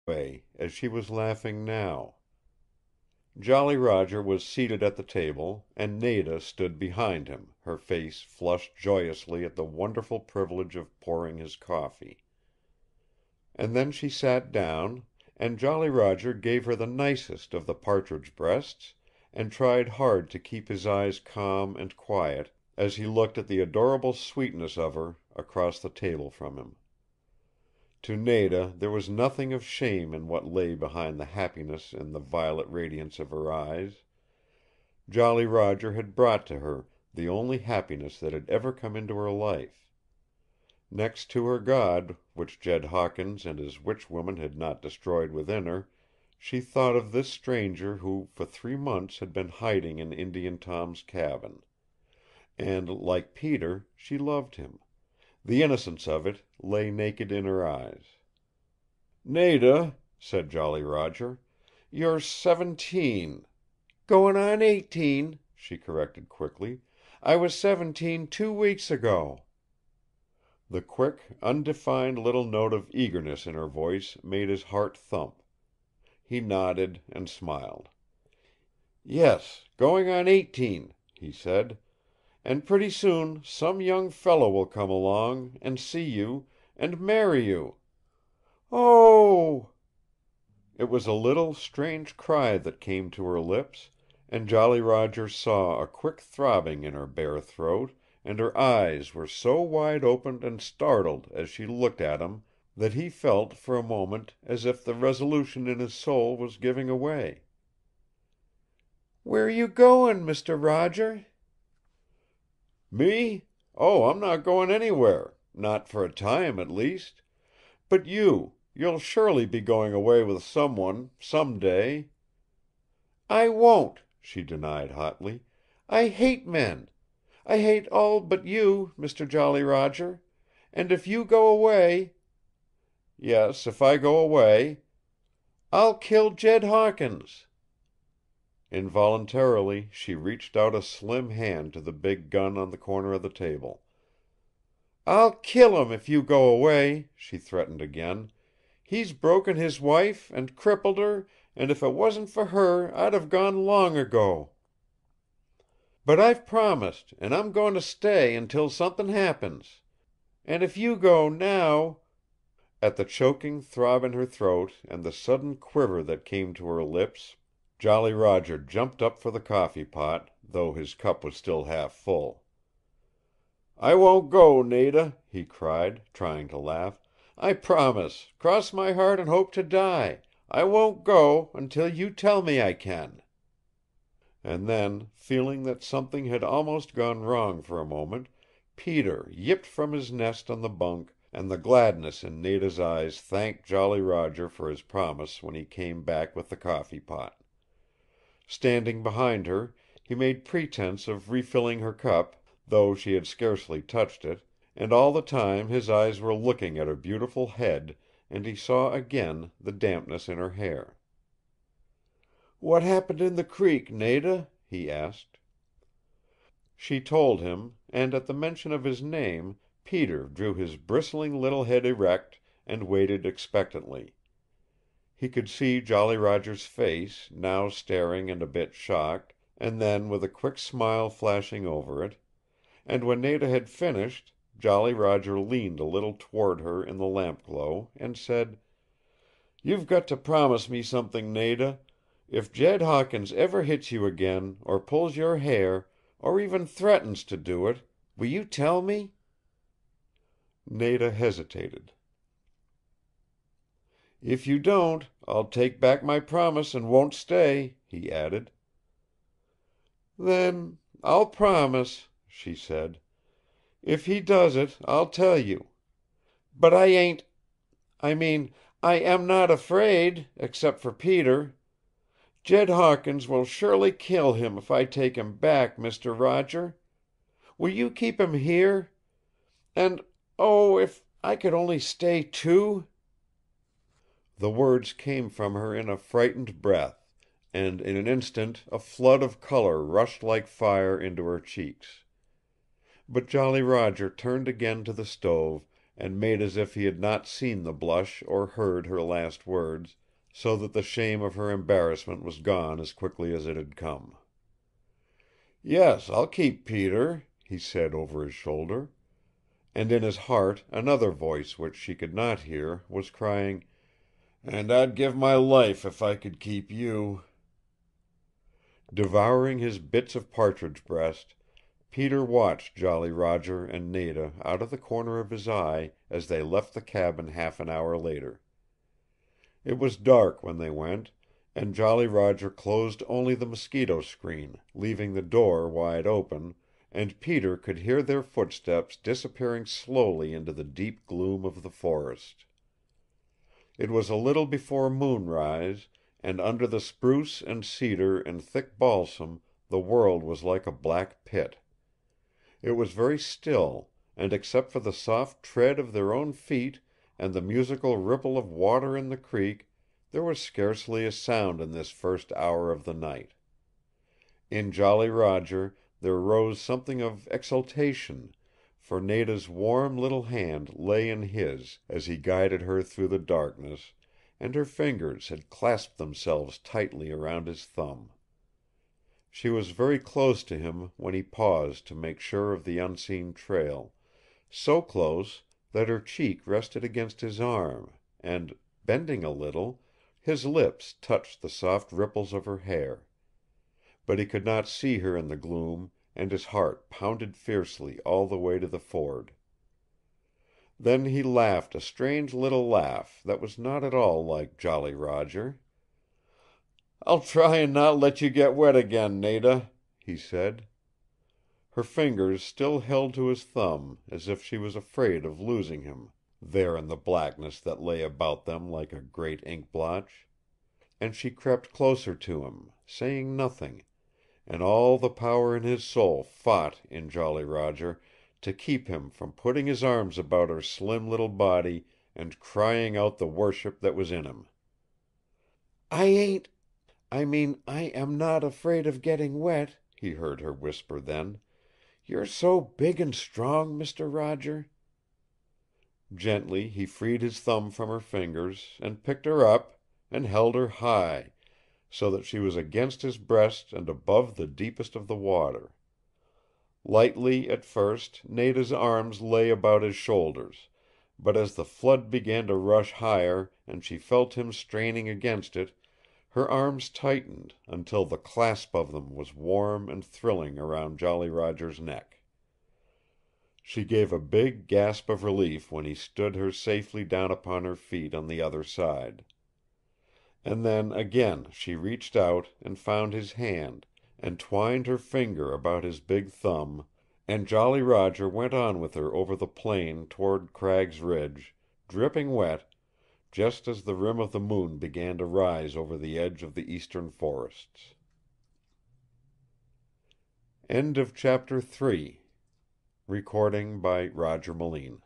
way, as she was laughing now. Jolly Roger was seated at the table, and Nada stood behind him, her face flushed joyously at the wonderful privilege of pouring his coffee. And then she sat down, and Jolly Roger gave her the nicest of the partridge breasts, and tried hard to keep his eyes calm and quiet as he looked at the adorable sweetness of her across the table from him. To Nada there was nothing of shame in what lay behind the happiness in the violet radiance of her eyes. Jolly Roger had brought to her the only happiness that had ever come into her life. Next to her God, which Jed Hawkins and his witch woman had not destroyed within her, she thought of this stranger who for 3 months had been hiding in Indian Tom's cabin. And, like Peter, she loved him. The innocence of it lay naked in her eyes. "Nada," said Jolly Roger, "you're 17. Going on 18," she corrected quickly. "I was 17 2 weeks ago." The quick, undefined little note of eagerness in her voice made his heart thump. He nodded and smiled. "Yes, going on 18," he said. "And pretty soon some young fellow will come along, and see you, and marry you. Oh!" It was a little, strange cry that came to her lips, and Jolly Roger saw a quick throbbing in her bare throat, and her eyes were so wide open and startled as she looked at him that he felt for a moment as if the resolution in his soul was giving away. "Where are you going, Mr. Roger?" "Me? Oh, I'm not going anywhere. Not for a time, at least. But you'll surely be going away with someone, some day." "I won't," she denied hotly. "I hate men. I hate all but you, Mr. Jolly Roger. And if you go away—" "Yes, if I go away—" "I'll kill Jed Hawkins." Involuntarily she reached out a slim hand to the big gun on the corner of the table. "I'll kill him if you go away," she threatened again. "He's broken his wife and crippled her, and if it wasn't for her I'd have gone long ago. But I've promised, and I'm going to stay until something happens. And if you go now—" At the choking throb in her throat and the sudden quiver that came to her lips, Jolly Roger jumped up for the coffee pot, though his cup was still half full. "I won't go, Nada," he cried, trying to laugh. "I promise, cross my heart and hope to die. I won't go until you tell me I can." And then, feeling that something had almost gone wrong for a moment, Peter yipped from his nest on the bunk, and the gladness in Nada's eyes thanked Jolly Roger for his promise when he came back with the coffee pot. Standing behind her, he made pretense of refilling her cup, though she had scarcely touched it, and all the time his eyes were looking at her beautiful head, and he saw again the dampness in her hair. "What happened in the creek, Nada?" he asked. She told him, and at the mention of his name Peter drew his bristling little head erect and waited expectantly. He could see Jolly Roger's face, now staring and a bit shocked, and then with a quick smile flashing over it, and when Nada had finished, Jolly Roger leaned a little toward her in the lamp glow, and said, "You've got to promise me something, Nada. If Jed Hawkins ever hits you again, or pulls your hair, or even threatens to do it, will you tell me?" Nada hesitated. "If you don't, I'll take back my promise and won't stay," he added. "Then I'll promise," she said. "If he does it, I'll tell you. But I am not afraid, except for Peter. Jed Hawkins will surely kill him if I take him back, Mr. Roger. Will you keep him here? And, oh, if I could only stay too!" The words came from her in a frightened breath, and in an instant a flood of color rushed like fire into her cheeks. But Jolly Roger turned again to the stove, and made as if he had not seen the blush or heard her last words, so that the shame of her embarrassment was gone as quickly as it had come. "Yes, I'll keep Peter," he said over his shoulder. And in his heart another voice which she could not hear was crying, "And I'd give my life if I could keep you." Devouring his bits of partridge breast, Peter watched Jolly Roger and Nada out of the corner of his eye as they left the cabin half an hour later. It was dark when they went, and Jolly Roger closed only the mosquito screen, leaving the door wide open, and Peter could hear their footsteps disappearing slowly into the deep gloom of the forest. It was a little before moonrise, and under the spruce and cedar and thick balsam the world was like a black pit. It was very still, and except for the soft tread of their own feet and the musical ripple of water in the creek, there was scarcely a sound in this first hour of the night. In Jolly Roger there rose something of exultation, for Nada's warm little hand lay in his as he guided her through the darkness, and her fingers had clasped themselves tightly around his thumb. She was very close to him when he paused to make sure of the unseen trail, so close that her cheek rested against his arm, and, bending a little, his lips touched the soft ripples of her hair. But he could not see her in the gloom, and his heart pounded fiercely all the way to the ford. Then he laughed a strange little laugh that was not at all like Jolly Roger. "I'll try and not let you get wet again, Nada," he said. Her fingers still held to his thumb, as if she was afraid of losing him, there in the blackness that lay about them like a great ink blotch. And she crept closer to him, saying nothing, and all the power in his soul fought in Jolly Roger to keep him from putting his arms about her slim little body and crying out the worship that was in him. I am not afraid of getting wet," he heard her whisper then. "You're so big and strong, Mister Roger." Gently he freed his thumb from her fingers, and picked her up, and held her high, so that she was against his breast and above the deepest of the water. Lightly at first Nada's arms lay about his shoulders, but as the flood began to rush higher and she felt him straining against it, her arms tightened until the clasp of them was warm and thrilling around Jolly Roger's neck. She gave a big gasp of relief when he stood her safely down upon her feet on the other side. And then again she reached out and found his hand, and twined her finger about his big thumb, and Jolly Roger went on with her over the plain toward Cragg's Ridge, dripping wet, just as the rim of the moon began to rise over the edge of the eastern forests. End of chapter 3. Recording by Roger Moline.